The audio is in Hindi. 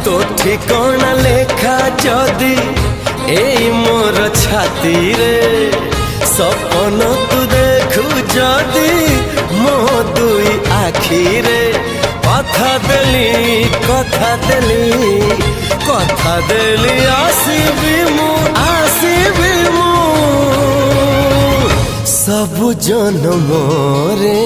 तो ठिकाना लेखा जदि एई मोर छाती रे सपन तू देखु जदि मो दुई आखी रे कथा देली आसीबी मु सब जन्म रे।